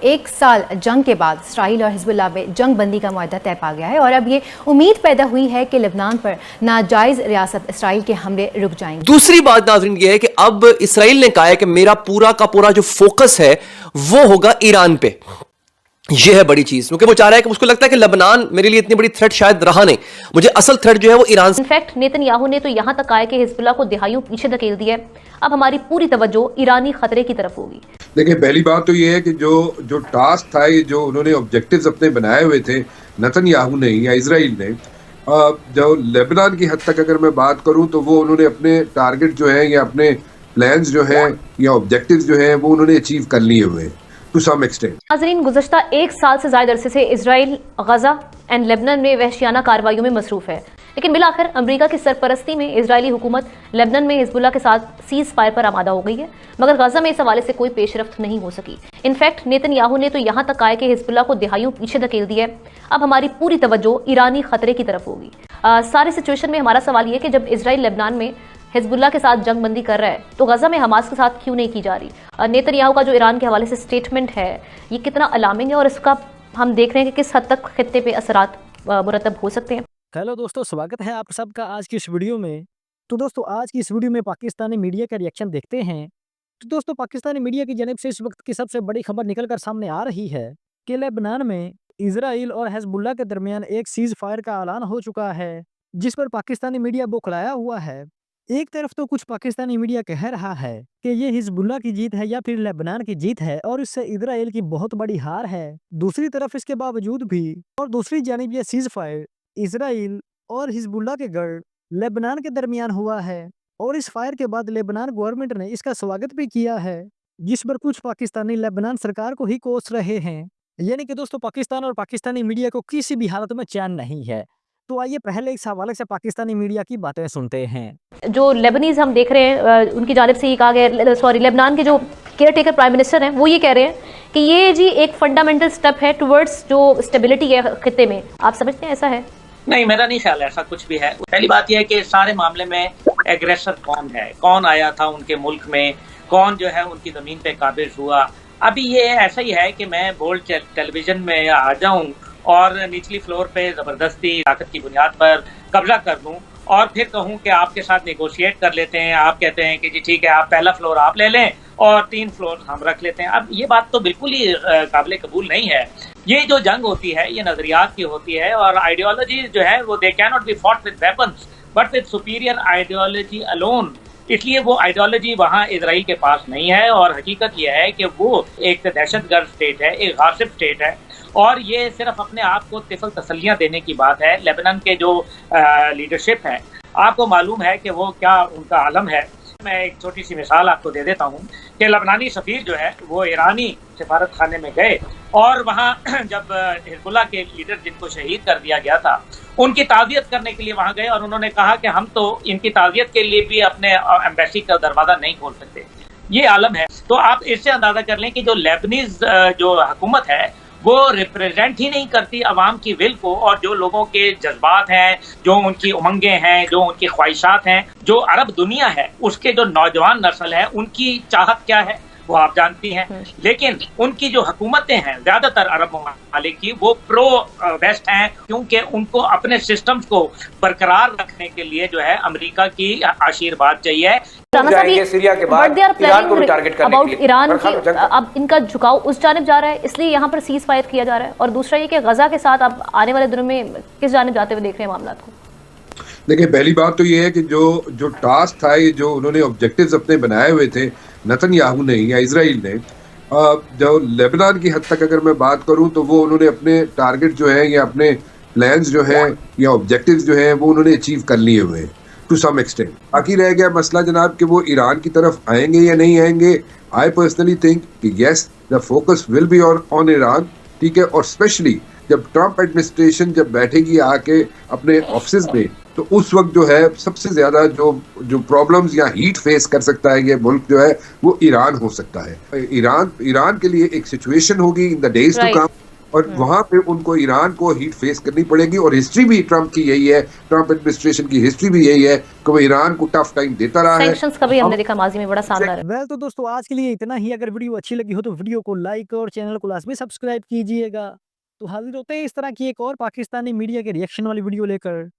एक साल जंग के बाद इसराइल और हिजबुल्लाह में जंग बंदी का मुआहदा तय पा गया है और अब ये उम्मीद पैदा हुई है कि लेबनान पर नाजायज रियासत इसराइल के हमले रुक जाएंगे। दूसरी बात नाज़रीन ये है कि अब इसराइल ने कहा है कि मेरा पूरा का पूरा जो फोकस है वो होगा ईरान पे। यह है बड़ी चीज, क्योंकि वो चाह रहा है कि उसको लगता है कि लेबनान मेरे लिए इतनी बड़ी थ्रेट शायद रहा नहीं, मुझे असल थ्रेट जो है वो ईरान से। इनफैक्ट नेतन्याहू ने तो यहां तक कहा है कि हिजबुल्लाह को दिहाइयों पीछे धकेल दिया है, अब हमारी पूरी तवज्जो ईरानी खतरे की तरफ होगी। देखिए, पहली बात तो ये है कि जो टास्क था, ये जो उन्होंने ऑब्जेक्टिव्स अपने बनाए हुए थे नेतन्याहू ने या इजराइल ने, जो लेबनान की हद तक अगर मैं बात करूं तो वो उन्होंने अपने टारगेट जो है या अपने प्लान्स जो है या ऑब्जेक्टिव्स जो है वो उन्होंने अचीव कर लिए हुए टू सम एक्सटेंट। नाज़रीन, गुज़श्ता एक साल से ज़्यादा अरसे से इजराइल गजा एंड लेबनान में वहशियाना कार्रवाइयों में मसरूफ है, लेकिन बिलाखिर अमेरिका की सरपरस्ती में इजरायली हुकूमत लेबनान में हिजबुल्लाह के साथ सीज फायर पर आमादा हो गई है, मगर गजा में इस हवाले से कोई पेशरफ्त नहीं हो सकी। इनफैक्ट नेतन्याहू ने तो यहाँ तक कहा है कि हिजबुल्लाह को दिहाइयों पीछे धकेल दिया है, अब हमारी पूरी तवज्जो ईरानी खतरे की तरफ होगी। सारी सिचुएशन में हमारा सवाल ये कि जब इजराइल लेबनान में हिजबुल्लाह के साथ जंग बंदी कर रहा है तो गजा में हमास के साथ क्यों नहीं की जा रही। नेतन्याहू का जो ईरान के हवाले से स्टेटमेंट है ये कितना अलार्मिंग है और इसका हम देख रहे हैं कि किस हद तक खित्ते पे असरात मुरतब हो सकते हैं। हेलो दोस्तों, स्वागत है आप सबका आज की इस वीडियो में। तो दोस्तों, आज की इस वीडियो में पाकिस्तानी मीडिया का रिएक्शन देखते हैं। तो दोस्तों, पाकिस्तानी मीडिया की जानिब से इस वक्त की सबसे बड़ी खबर निकलकर सामने आ रही है कि लेबनान में इजराइल और हिजबुल्लाह के दरमियान एक सीज फायर का ऐलान हो चुका है, जिस पर पाकिस्तानी मीडिया बौखलाया हुआ है। एक तरफ तो कुछ पाकिस्तानी मीडिया कह रहा है कि ये हिजबुल्लाह की जीत है या फिर लेबनान की जीत है और इससे इजराइल की बहुत बड़ी हार है। दूसरी तरफ इसके बावजूद भी और दूसरी जानिब ये सीज फायर इजराइल और हिजबुल्लाह के गढ़ लेबनान के दरमियान हुआ है और इस फायर के बाद लेबनान गवर्नमेंट ने इसका स्वागत भी किया है, जिस पर कुछ पाकिस्तानी लेबनान सरकार को ही कोस रहे हैं। यानी कि दोस्तों, पाकिस्तान और पाकिस्तानी मीडिया को किसी भी हालत में चैन नहीं है। तो आइए पहले इस हवाले से पाकिस्तानी मीडिया की बातें सुनते हैं। जो लेबनीज हम देख रहे हैं उनकी जानिब से ये कहा गया, लेबनान के जो केयर टेकर प्राइम मिनिस्टर हैं वो ये कह रहे हैं कि ये जी एक फंडामेंटल स्टेप है टुवर्ड्स जो स्टेबिलिटी है खित्ते में। आप समझते हैं ऐसा है? नहीं, मेरा नहीं ख्याल ऐसा कुछ भी है। पहली बात यह है कि सारे मामले में एग्रेसर कौन है, कौन आया था उनके मुल्क में, कौन जो है उनकी जमीन पे काबिज हुआ। अभी ये ऐसा ही है कि मैं बोल्ड टेलीविजन में आ जाऊं और निचली फ्लोर पे जबरदस्ती ताकत की बुनियाद पर कब्जा कर लूं और फिर कहूं कि आपके साथ नेगोशिएट कर लेते हैं। आप कहते हैं कि जी ठीक है, आप पहला फ्लोर आप ले लें और 3 फ्लोर हम रख लेते हैं। अब ये बात तो बिल्कुल ही काबिल कबूल नहीं है। ये जो जंग होती है ये नजरियात की होती है और आइडियोलॉजी जो है वो they can not be fought with weapons but with superior ideology alone. इसलिए वो आइडियोलॉजी वहाँ इजराइल के पास नहीं है और हकीकत यह है कि वो एक दहशतगर्द स्टेट है, एक गासिब स्टेट है और ये सिर्फ अपने आप को तिफल तसल्लियाँ देने की बात है। लेबनान के जो लीडरशिप है, आपको मालूम है कि वो क्या उनका आलम है। मैं एक छोटी सी मिसाल आपको दे देता हूँ कि लबनानी सफ़ीर जो है वो ईरानी सिफारत खाने में गए और वहाँ जब हिजबुल्लाह के लीडर जिनको शहीद कर दिया गया था उनकी ताज़ियत करने के लिए वहाँ गए और उन्होंने कहा कि हम तो इनकी ताज़ियत के लिए भी अपने एम्बेसी का दरवाज़ा नहीं खोल सकते। ये आलम है। तो आप इससे अंदाज़ा कर लें कि जो लेबनीज जो हुकूमत है वो रिप्रेजेंट ही नहीं करती अवाम की विल को और जो लोगों के जज्बात हैं, जो उनकी उमंगें हैं, जो उनकी ख्वाहिशात हैं, जो अरब दुनिया है उसके जो नौजवान नस्ल है उनकी चाहत क्या है वो आप जानती हैं। लेकिन उनकी जो हुकूमतें हैं ज्यादातर अरब ममालिक की वो प्रो वेस्ट हैं, क्योंकि उनको अपने सिस्टम्स को बरकरार रखने के लिए जो है अमेरिका की आशीर्वाद चाहिए। सीरिया के बाद ईरान को भी टारगेट करने के लिए ईरान की अब इनका झुकाव उस जानिब जा रहा है, इसलिए यहाँ पर सीज फायर किया जा रहा है। और दूसरा ये कि गजा के साथ अब आने वाले दिनों में किस जानिब जाते हुए देख रहे हैं मामला को? देखिए, पहली बात तो ये है कि जो टास्क था, ये जो उन्होंने ऑब्जेक्टिव्स अपने बनाए हुए थे नेतन्याहू ने या इजराइल ने, जो लेबनान की हद तक अगर मैं बात करूं तो वो उन्होंने अपने टारगेट जो है या अपने प्लान्स जो है या ऑब्जेक्टिव्स जो है वो उन्होंने अचीव कर लिए हुए हैं टू सम एक्सटेंट। बाकी रह गया मसला जनाब कि वो ईरान की तरफ आएंगे या नहीं आएंगे। आई पर्सनली थिंक कि yes, the focus will be on Iran, ठीक है। और स्पेशली जब ट्रम्प एडमिनिस्ट्रेशन जब बैठेगी आके अपने ऑफिस में तो उस वक्त जो है सबसे ज्यादा जो प्रॉब्लम्स या हीट फेस कर सकता है ये मुल्क जो है वो ईरान हो सकता है। ईरान के लिए एक सिचुएशन होगी in the days to come और वहां पे उनको ईरान को हीट फेस करनी पड़ेगी। और हिस्ट्री भी ट्रंप की यही है, ट्रंप एडमिनिस्ट्रेशन की हिस्ट्री भी यही है कि वो ईरान को टफ टाइम देता रहा है। सैंक्शंस का भी हमने देखा माजी में बड़ा शानदार है। वेल तो दोस्तों आज के लिए इतना ही। अगर वीडियो अच्छी लगी हो तो वीडियो को लाइक और चैनल को लाजमी सब्सक्राइब कीजिएगा। तो हाजिर होते हैं इस तरह की एक और पाकिस्तानी मीडिया के रिएक्शन वाली वीडियो लेकर।